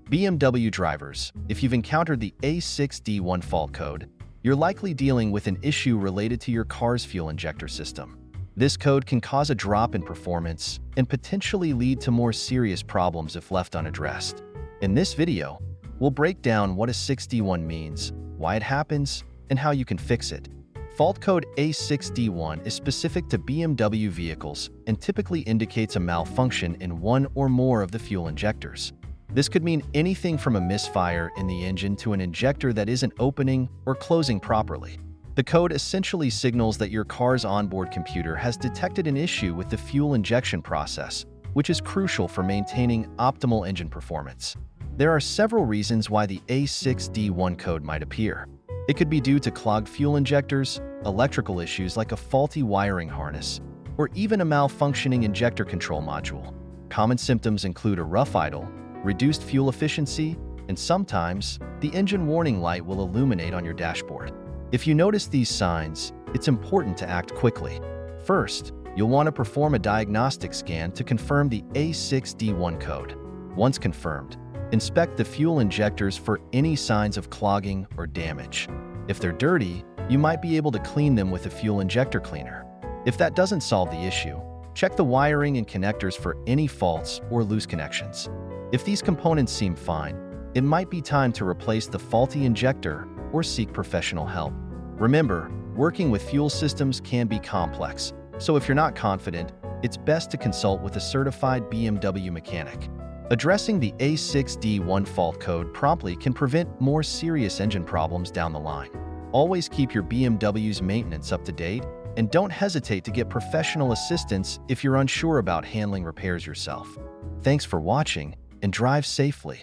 BMW drivers, if you've encountered the A6D1 fault code, you're likely dealing with an issue related to your car's fuel injector system. This code can cause a drop in performance and potentially lead to more serious problems if left unaddressed. In this video, we'll break down what A6D1 means, why it happens, and how you can fix it. Fault code A6D1 is specific to BMW vehicles and typically indicates a malfunction in one or more of the fuel injectors. This could mean anything from a misfire in the engine to an injector that isn't opening or closing properly. The code essentially signals that your car's onboard computer has detected an issue with the fuel injection process, which is crucial for maintaining optimal engine performance. There are several reasons why the A6D1 code might appear. It could be due to clogged fuel injectors, electrical issues like a faulty wiring harness, or even a malfunctioning injector control module. Common symptoms include a rough idle, reduced fuel efficiency, and sometimes the engine warning light will illuminate on your dashboard. If you notice these signs, it's important to act quickly. First, you'll want to perform a diagnostic scan to confirm the A6D1 code. Once confirmed, inspect the fuel injectors for any signs of clogging or damage. If they're dirty, you might be able to clean them with a fuel injector cleaner. If that doesn't solve the issue, check the wiring and connectors for any faults or loose connections. If these components seem fine, it might be time to replace the faulty injector or seek professional help. Remember, working with fuel systems can be complex, so if you're not confident, it's best to consult with a certified BMW mechanic. Addressing the A6D1 fault code promptly can prevent more serious engine problems down the line. Always keep your BMW's maintenance up to date, and don't hesitate to get professional assistance if you're unsure about handling repairs yourself. Thanks for watching, and drive safely.